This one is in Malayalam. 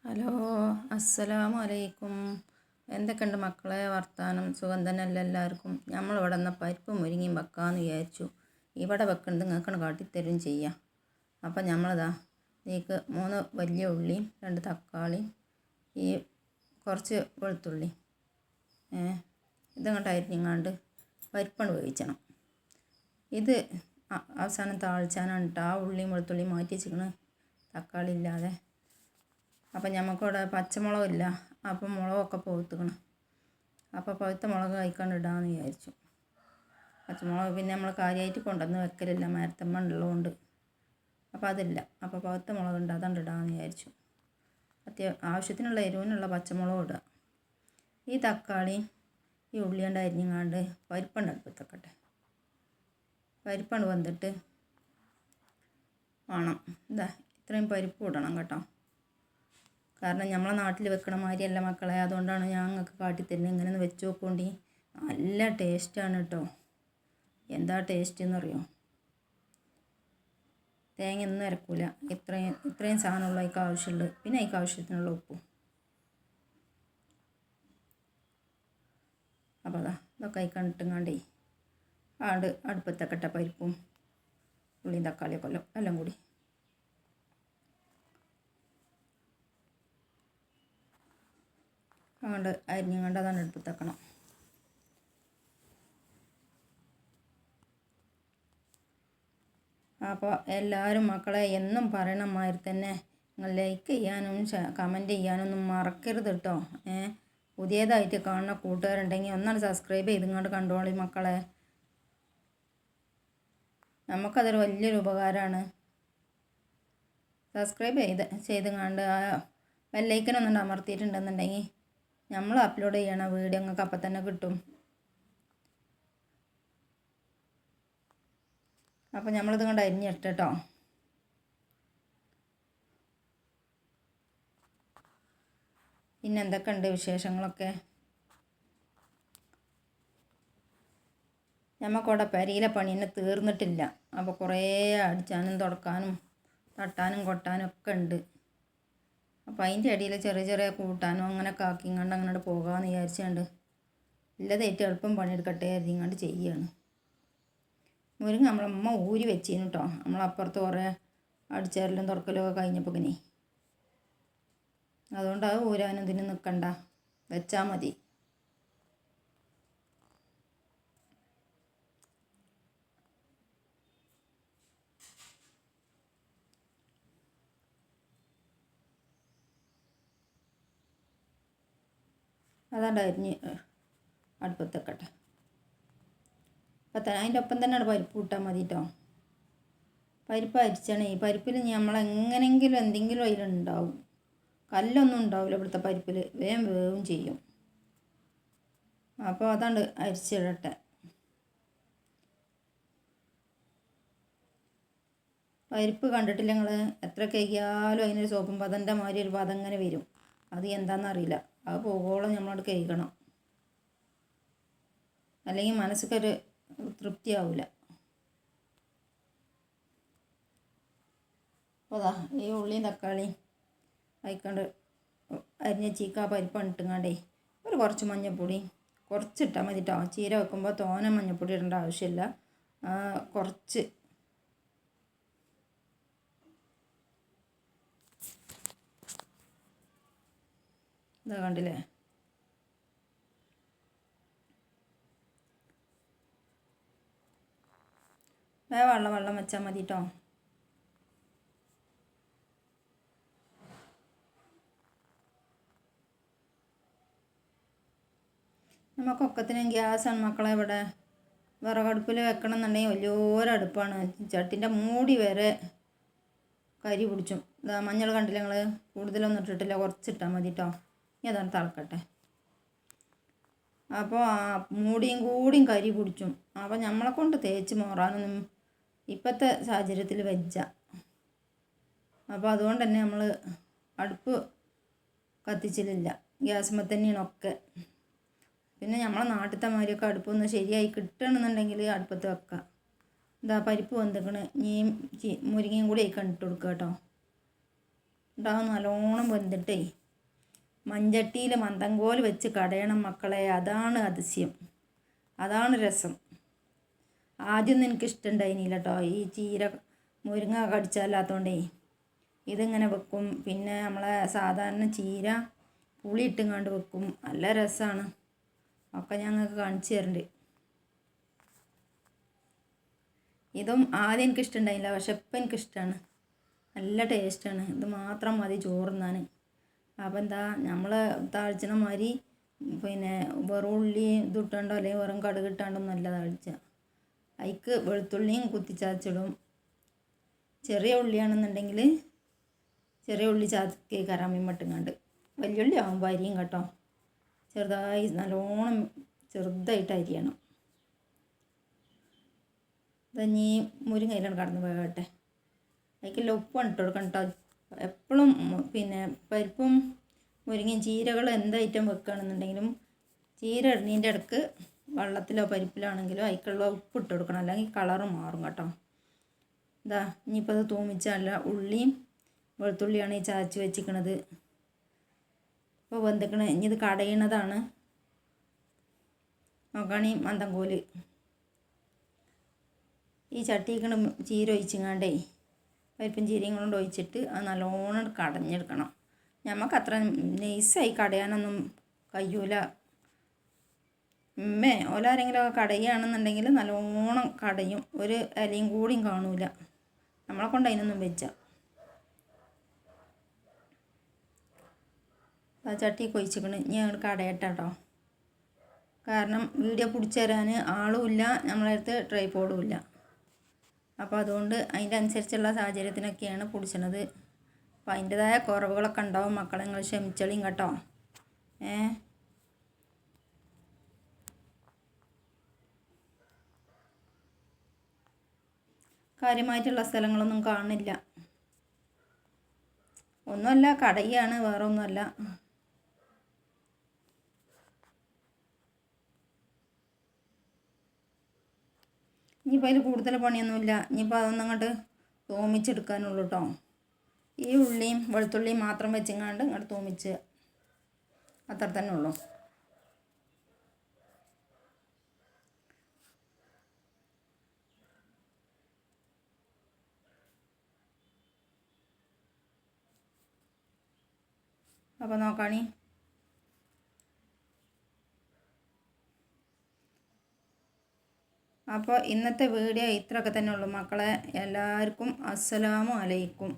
ഹലോ, അസ്സലാമു അലൈക്കും. എന്തൊക്കെയുണ്ട് മക്കളെ വർത്താനം? സുഖം തന്നെയല്ല എല്ലാവർക്കും. നമ്മളിവിടെ നിന്ന് പരിപ്പും മുരിങ്ങയും വെക്കാമെന്ന് വിചാരിച്ചു. ഇവിടെ വെക്കുന്നത് നിങ്ങൾക്കാണ് കാട്ടിത്തരും ചെയ്യാം. അപ്പം നമ്മളിതാ ഇതിലേക്ക് 3 വലിയ ഉള്ളിയും 2 തക്കാളിയും ഈ കുറച്ച് വെളുത്തുള്ളി ഇതങ്ങോട്ട് അരിഞ്ഞങ്ങാണ്ട് പരിപ്പാണ് വേവിച്ചണം. ഇത് അവസാനം താളിച്ചാനാണ് കേട്ടോ. ആ ഉള്ളിയും വെളുത്തുള്ളിയും മാറ്റി വെച്ചിരിക്കണ്, തക്കാളി ഇല്ലാതെ. അപ്പം ഞമ്മക്കിവിടെ പച്ചമുളകില്ല, അപ്പം മുളകൊക്കെ പഴുത്തുക്കണം. അപ്പോൾ പഴുത്ത മുളക് കഴിക്കാണ്ട് ഇടാമെന്ന് വിചാരിച്ചു. പച്ചമുളക് പിന്നെ നമ്മൾ കാര്യമായിട്ട് കൊണ്ടുവന്ന് വെക്കലില്ല, മരത്തമ്മ ഉള്ളതുകൊണ്ട്. അപ്പോൾ അതില്ല, അപ്പോൾ പഴുത്ത മുളകുണ്ട്, അതുകൊണ്ട് ഇടാമെന്ന് വിചാരിച്ചു. ആവശ്യത്തിനുള്ള എരിവിനുള്ള പച്ചമുളക് ഇടുക. ഈ തക്കാളി ഈ ഉള്ളിയുണ്ട് അരിഞ്ഞങ്ങാണ്ട് പരിപ്പണ്ട് അടുപ്പത്തൊക്കട്ടെ. പരിപ്പണ്ട് വന്നിട്ട് വേണം ഇത്രയും പരിപ്പ് ഇടണം കേട്ടോ. കാരണം നമ്മളെ നാട്ടിൽ വെക്കണ മാതിരിയല്ല മക്കളെ, അതുകൊണ്ടാണ് ഞാൻ നിങ്ങൾക്ക് കാട്ടിത്തരുന്നത്. ഇങ്ങനെ ഒന്ന് വെച്ച് നോക്കോണ്ടി, നല്ല ടേസ്റ്റാണ് കേട്ടോ. എന്താ ടേസ്റ്റ് എന്നറിയോ? തേങ്ങ ഒന്നും അരക്കൂല. ഇത്രയും സാധനമുള്ള അതിക്ക് ആവശ്യമുള്ളത്. പിന്നെ അതിക്ക് ആവശ്യത്തിനുള്ള ഉപ്പും. അപ്പോൾ ഇതൊക്കെ അതിക്കണ്ടിട്ടുങ്ങാണ്ടേ അടുപ്പത്തൊക്കെ ഇട്ട പരിപ്പും ഉള്ളിയും തക്കാളിയൊക്കെ എല്ലാം കൂടി അങ്ങോട്ട് അരിഞ്ഞുകൊണ്ട് അതാണ് എടുപ്പിത്തേക്കണം. അപ്പോൾ എല്ലാവരും മക്കളെ എന്നും പറയണ മാതിരി തന്നെ നിങ്ങൾ ലൈക്ക് ചെയ്യാനും കമൻറ്റ് ചെയ്യാനൊന്നും മറക്കരുത് കേട്ടോ. പുതിയതായിട്ട് കാണുന്ന കൂട്ടുകാരുണ്ടെങ്കിൽ ഒന്നാണ് സബ്സ്ക്രൈബ് ചെയ്തിങ്ങോട്ട് കണ്ടോളി മക്കളെ. നമുക്കതൊരു വലിയൊരു ഉപകാരമാണ്. സബ്സ്ക്രൈബ് ചെയ്തുങ്ങാണ്ട് ആ ബെല്ലൈക്കനൊന്നും അമർത്തിയിട്ടുണ്ടെന്നുണ്ടെങ്കിൽ നമ്മൾ അപ്ലോഡ് ചെയ്യണ വീഡിയോ നിങ്ങൾക്ക് അപ്പം തന്നെ കിട്ടും. അപ്പോൾ നമ്മളിത് കൊണ്ട് അരിഞ്ഞിട്ട് കേട്ടോ. പിന്നെ എന്തൊക്കെയുണ്ട് വിശേഷങ്ങളൊക്കെ? നമുക്കവിടെ പെരയിലെ പണി തന്നെ തീർന്നിട്ടില്ല. അപ്പോൾ കുറേ അടിച്ചാനും തുടക്കാനും തട്ടാനും കൊട്ടാനും ഒക്കെ ഉണ്ട്. അപ്പോൾ അതിൻ്റെ ഇടയിൽ ചെറിയ ചെറിയ കൂട്ടാനും അങ്ങനെയൊക്കെ ആക്കിങ്ങാണ്ട് അങ്ങോട്ട് പോകാമെന്ന് വിചാരിച്ചുകൊണ്ട് ഇല്ലതേറ്റ് എളുപ്പം പണിയെടുക്കട്ടെ കരുതിങ്ങാണ്ട് ചെയ്യുകയാണ്. മുരിങ്ങ നമ്മളമ്മ ഊരി വെച്ചിരുന്നു കേട്ടോ. നമ്മളപ്പുറത്ത് കുറേ അടിച്ചേരലും തുറക്കലും ഒക്കെ കഴിഞ്ഞപ്പോൾ ഇങ്ങനെ, അതുകൊണ്ട് അത് ഊരാനും ഇതിന് നിൽക്കണ്ട, വെച്ചാൽ മതി. അതാണ്ട് അരിഞ്ഞ് അടുപ്പത്തെക്കട്ടെ. അപ്പം അതിൻ്റെ ഒപ്പം തന്നെയാണ് പരിപ്പ് ഇട്ടാൽ മതി കേട്ടോ. പരിപ്പ് അരിച്ചാണ്. ഈ പരിപ്പിൽ നമ്മളെങ്ങനെങ്കിലും എന്തെങ്കിലും അതിലുണ്ടാവും. കല്ലൊന്നും ഉണ്ടാവില്ല ഇവിടുത്തെ പരിപ്പിൽ, വേവും ചെയ്യും. അപ്പോൾ അതാണ്ട് അരിച്ചിടട്ടെ. പരിപ്പ് കണ്ടിട്ടില്ല നിങ്ങൾ? എത്ര കഴുകിയാലും അതിനൊരു സോപ്പും പതൻ്റെ മാതിരി ഒരു പതം ഇങ്ങനെ വരും. അത് എന്താണെന്നറിയില്ല. അത് പോകോളം നമ്മളോട് കഴുകണം, അല്ലെങ്കിൽ മനസ്സൊരു തൃപ്തിയാവില്ല. അപ്പോൾ ഈ ഉള്ളിയും തക്കാളിയും അതിക്കൊണ്ട് അരിഞ്ഞ ചീക്ക പരിപ്പ് ഇട്ടുങ്ങാണ്ടേ കുറച്ച് മഞ്ഞൾപ്പൊടി കുറച്ചിട്ടാൽ മതി കേട്ടോ. ചീര വെക്കുമ്പോൾ തോനെ മഞ്ഞൾപ്പൊടി ഇടേണ്ട ആവശ്യമില്ല, കുറച്ച്. ഇതാ കണ്ടില്ലേ? വെള്ളം വെച്ചാൽ മതി കേട്ടോ. നമുക്കൊക്കത്തിനും ഗ്യാസാണ് മക്കളെ. ഇവിടെ വിറകടുപ്പിൽ വെക്കണം എന്നുണ്ടെങ്കിൽ വലിയൊരടുപ്പാണ്. ചട്ടിൻ്റെ മൂടി വരെ കരി പിടിച്ചും. മഞ്ഞൾ കണ്ടില്ല നിങ്ങൾ? കൂടുതലൊന്നും ഇട്ടിട്ടില്ല, കുറച്ചിട്ടാൽ മതി കേട്ടോ. ഇനി അതാണ് തിളക്കട്ടെ. അപ്പോൾ ആ മൂടിയും കൂടിയും കരി പിടിച്ചും. അപ്പോൾ നമ്മളെ കൊണ്ട് തേച്ച് മോറാനൊന്നും ഇപ്പോഴത്തെ സാഹചര്യത്തിൽ വെച്ച. അപ്പോൾ അതുകൊണ്ട് തന്നെ നമ്മൾ അടുപ്പ് കത്തിച്ചിലില്ല, ഗ്യാസുമ്മ തന്നെയാണ് ഒക്കെ. പിന്നെ നമ്മളെ നാട്ടിലത്തെ മാതിരിയൊക്കെ അടുപ്പൊന്ന് ശരിയായി കിട്ടണമെന്നുണ്ടെങ്കിൽ അടുപ്പത്ത് വെക്കാം. പരിപ്പ് വന്നിക്കണ്. മുരിങ്ങയും കൂടി അതിൽ ഇട്ട് കൊടുക്കുക കേട്ടോ. ഉണ്ടാവും നല്ലോണം വെന്തിട്ടേ മഞ്ചട്ടിയിൽ മന്ദങ്കോൽ വെച്ച് കടയണം മക്കളെ. അതാണ് അതിശയം, അതാണ് രസം. ആദ്യമൊന്നും എനിക്കിഷ്ടമുണ്ടായിരുന്നില്ല കേട്ടോ, ഈ ചീര മുരിങ്ങ കടിച്ചാലാത്തോണ്ടേ. ഇതിങ്ങനെ വെക്കും. പിന്നെ നമ്മളെ സാധാരണ ചീര പുളി ഇട്ടുങ്ങാണ്ട് വെക്കും. നല്ല രസമാണ്. ഒക്കെ ഞങ്ങൾക്ക് കാണിച്ചു തരുന്നുണ്ട്. ഇതും ആദ്യം എനിക്കിഷ്ടമുണ്ടായില്ല, പക്ഷെ ഇപ്പം എനിക്കിഷ്ടമാണ്. നല്ല ടേസ്റ്റാണ്. ഇത് മാത്രം മതി ചോറുന്നാൻ. അപ്പം എന്താ നമ്മൾ താളിച്ചണ മാതിരി പിന്നെ വെറും ഉള്ളി ഇതിട്ടുണ്ടോ അല്ലെങ്കിൽ വെറും കടുക് ഇട്ടാണ്ടൊന്നുമല്ല താളിച്ച. അതിക്ക് വെളുത്തുള്ളിയും കുത്തിച്ചതച്ചിടും. ചെറിയ ഉള്ളിയാണെന്നുണ്ടെങ്കിൽ ചെറിയ ഉള്ളി ചതക്കി കറാമീൻ മട്ടുങ്ങാണ്ട്. വലിയ ഉള്ളി ആകുമ്പോൾ അരിയും കേട്ടോ, ചെറുതായി നല്ലോണം ചെറുതായിട്ട് അരിയണം. ഇതഞ്ഞി മുരിങ്ങയിലാണ് കടന്ന് വേകട്ടെ. അതിൽ ഉപ്പാണ് ഇട്ട് കൊടുക്കണം കേട്ടോ. എപ്പോഴും പിന്നെ പരിപ്പും മുരിങ്ങയും ചീരകൾ എന്ത് ഐറ്റം വെക്കുകയാണെന്നുണ്ടെങ്കിലും ചീര ഇടുന്നതിൻ്റെ ഇടക്ക് വെള്ളത്തിലോ പരിപ്പിലാണെങ്കിലോ അതിക്കുള്ള ഉപ്പ് ഇട്ട് കൊടുക്കണം, അല്ലെങ്കിൽ കളറ് മാറും കേട്ടോ. ഇതാ ഇനിയിപ്പോൾ അത് തൂമിച്ചല്ല ഉള്ളിയും വെളുത്തുള്ളിയാണ് ഈ ചതച്ച് വെച്ചിരിക്കണത്. ഇപ്പോൾ വെന്തിക്കണ ഇനി ഇത് കടയണതാണ്. നോക്കുകയാണീ മന്ദങ്കോല് ഈ ചട്ടിക്കണ ചീര ഒഴിച്ചിങ്ങാണ്ടേ പരിപ്പും ചീരയും കൊണ്ട് ഒഴിച്ചിട്ട് അത് നല്ലോണം കടഞ്ഞെടുക്കണം. നമുക്ക് അത്ര നൈസായി കടയാനൊന്നും കഴിയൂല. ഓലാരെങ്കിലും കടയുകയാണെന്നുണ്ടെങ്കിൽ നല്ലോണം കടയും. ഒരു ഇലയും കൂടിയും കാണൂല. നമ്മളെ കൊണ്ട് അതിനൊന്നും വെച്ച ആ ചട്ടി കൊഴിച്ചിക്കണ്. ഇനി ഞങ്ങൾ കടയട്ടോ. കാരണം വീഡിയോ പിടിച്ചു തരാൻ ആളുമില്ല, നമ്മളെ അടുത്ത് ട്രൈപോഡും ഇല്ല. അപ്പോൾ അതുകൊണ്ട് അതിൻ്റെ അനുസരിച്ചുള്ള സാഹചര്യത്തിനൊക്കെയാണ് പിടിച്ചണത്. അപ്പോൾ അതിൻ്റെതായ കുറവുകളൊക്കെ ഉണ്ടാവും മക്കളെ, നിങ്ങൾ ക്ഷമിച്ചളിയും കേട്ടോ. കാര്യമായിട്ടുള്ള സ്ഥലങ്ങളൊന്നും കാണില്ല. ഒന്നുമല്ല, കടയാണ്, വേറെ ഒന്നുമല്ല. ഇനിയിപ്പോൾ അതിൽ കൂടുതൽ പണിയൊന്നുമില്ല. ഇനിയിപ്പോൾ അതൊന്നും അങ്ങോട്ട് തൂമിച്ചെടുക്കാനുള്ളൂ കേട്ടോ. ഈ ഉള്ളിയും വെളുത്തുള്ളിയും മാത്രം വെച്ചിങ്ങാണ്ട് ഇങ്ങോട്ട് തൂമിച്ച്, അത്ര തന്നെ ഉള്ളൂ. അപ്പോൾ നോക്കാണി. അപ്പോൾ ഇന്നത്തെ വീഡിയോ ഇത്രയൊക്കെ തന്നെ ഉള്ളൂ മക്കളെ. എല്ലാവർക്കും അസ്സലാമു അലൈക്കും.